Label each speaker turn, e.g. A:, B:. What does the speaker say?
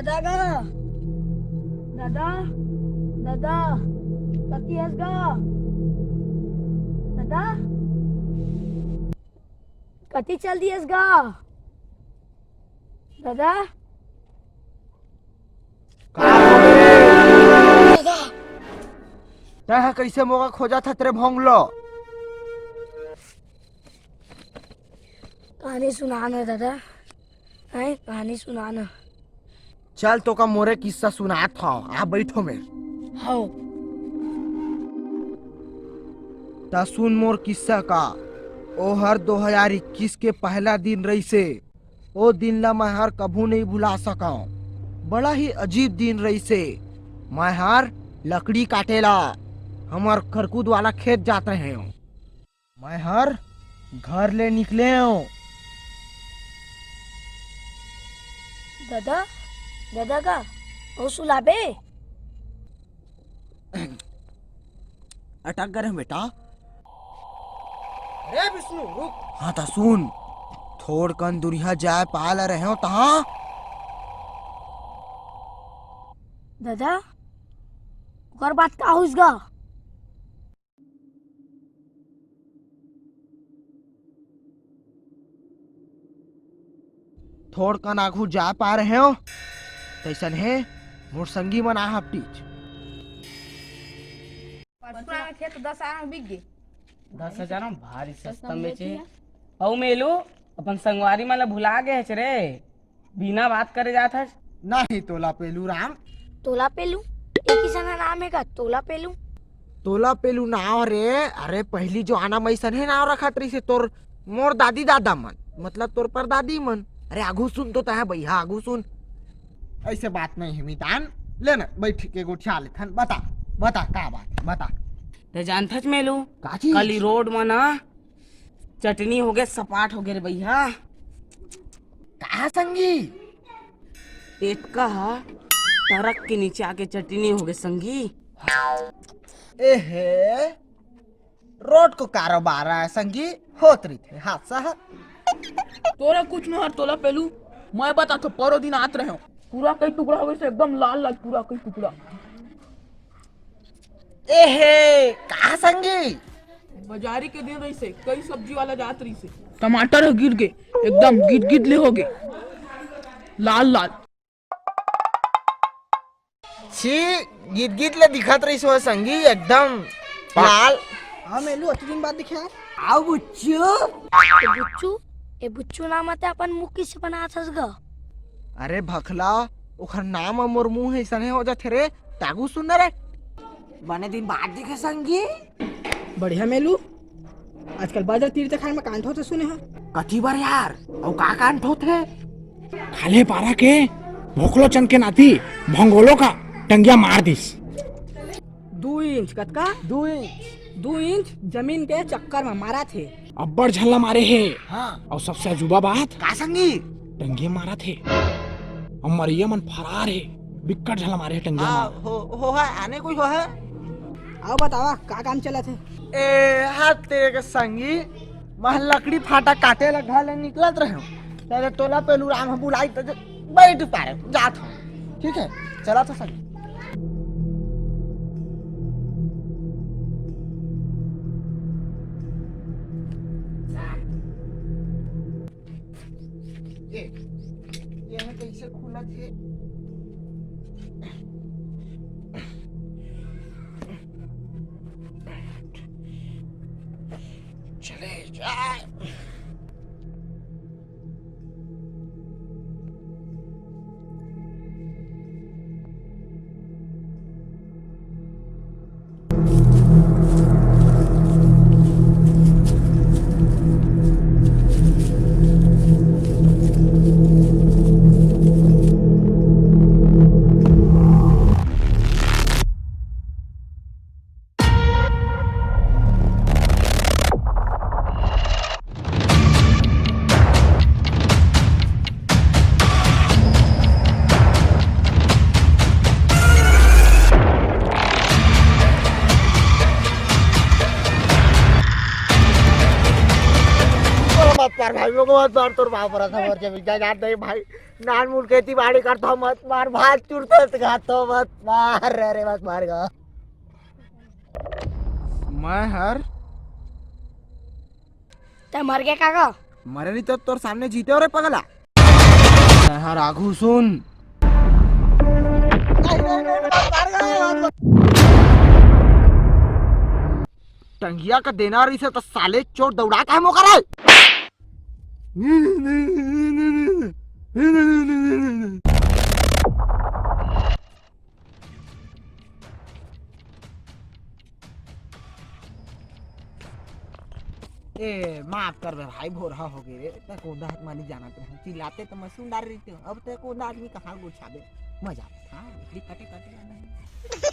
A: दादा गा दादा दादा कती आहेस गा दादा कती चल दियस गा दादा दादा
B: तह कैसे मोगा खोजा था तेरे भोंगलो।
A: कहानी सुनाना दादा है कहानी सुनाना।
B: चल तो का मोरे किस्सा सुना था आ बैठो में
A: हो
B: ता सुन मोर किस्सा का। ओ हर 2021 के पहला दिन रही से ओ दिन ला मैं हर कभू नहीं भुला सका। बड़ा ही अजीब दिन रही से। मैं हर लकड़ी काटेला हमार खरकूद वाला खेत जाते हैं। मैं हर घर ले निकले हूँ।
A: दादा दादा का ओ सुलाबे
B: अटक गए बेटा। अरे विष्णु रुक। हाँ ता सुन थोड़ कन दुरिया जाए पाल रहे हो तहाँ।
A: दादा ओकर बात का होइस गा।
B: थोड़ कन आगू जा पा रहे हो तैसन है मोर संगी मन आ टीच।
C: खेत 10,000 बिक गए।
D: 10,000 भारी सस्ता में चे औ मेलू अपन संगवारी मन ला भुला गए छ रे। बिना बात करे जात हस।
B: नहीं तोला पेलू राम।
A: तोला पेलू एक ही सना नाम है का तोला पेलू।
B: तोला पेलू नाव रे। अरे पहली जो आना मैसन है नाव रखा तरी से तोर मोर दादी दादा मन मतलब तोर पर दादी मन। अरे आगू सुन तो तह भैया आगू सुन। ऐसे बात नहीं है मितान लेना बैठ के गोठिया लेथन बता बता का बात बता।
D: ते जानथस मेलू
B: का चीज?
D: कली रोड में ना चटनी हो गए सपाट हो गए रे भैया।
B: का संगी
D: पेट का ट्रक के नीचे आके चटनी हो गए संगी।
B: एहे रोड को कारोबार है संगी होत रही थे हादसा है।
C: तोरा कुछ न हर तोला पेलू मैं बता तो परो दिन आत रहे हो पूरा कई टुकड़ा हो गए एकदम लाल लाल पूरा कई टुकड़ा।
B: एहे का संगी
C: बाजारी के दिन रही से कई सब्जी वाला जात रही से टमाटर गिर गए एकदम गिद गिद ले हो गए लाल लाल।
B: छी गीत गीत ले दिखत रही सो संगी एकदम लाल।
C: हाँ मेलू अति दिन बाद दिखे
B: आओ बुच्चू।
A: ए बुच्चू नाम आते अपन मुख किसे बना थस गा।
B: अरे भखला ओखर नाम मोर मुंह है सने हो जाथे रे तागू सुन रे। बने दिन बाद दिखे संगी।
C: बढ़िया मेलू आजकल बाजार तीर्थ खान में कांठ होते सुने हैं।
B: कथी बार यार और का कांठ होथे।
E: खाले पारा के भोकलो चंद के नाती भंगोलो का टंगिया मार दिस।
C: 2 इंच कतका 2 इंच जमीन के चक्कर में मारा थे।
E: अब्बड़ झल्ला मारे है।
B: हाँ
E: और सबसे अजूबा बात
B: का संगी
E: टंगिया मारा थे और मरिया मन फरार है। बिक्कट झल्ला मारे है टंगिया
B: हाँ
E: मार।
B: हो है आने कोई हो है।
C: आओ बतावा का काम चला थे।
B: ए हाथ तेरे के संगी मह लकड़ी फाटा काटे ला घर ले निकलत रहे हो तेरे तोला पेलू राम हम बुलाई तो बैठ पारे जात हो ठीक है चला तो संगी। ये है कैसे खुला थे। चले जाए। मार भाई मेरे को मत मार तोर बाप पर था मोर जमीन जायदाद नहीं भाई नान मूल खेती बाड़ी करता हूँ मत मार भात चुरत खातो मत मार रे मत मार गा मैं हर
A: ते मर गया काका
B: मरे नहीं तो तोर सामने जीते हो रे पगला हर आगू सुन टंगिया का देना रही से तो साले चोट दौड़ा का है मोकर है ए माफ कर दे भाई भोरहा हो गए रे तक कोदा हाथ मानी जाना तो चिल्लाते तो मसूम डाल रही थी अब तक कोदा आदमी कहाँ गुछा दे मजा था कटे कटे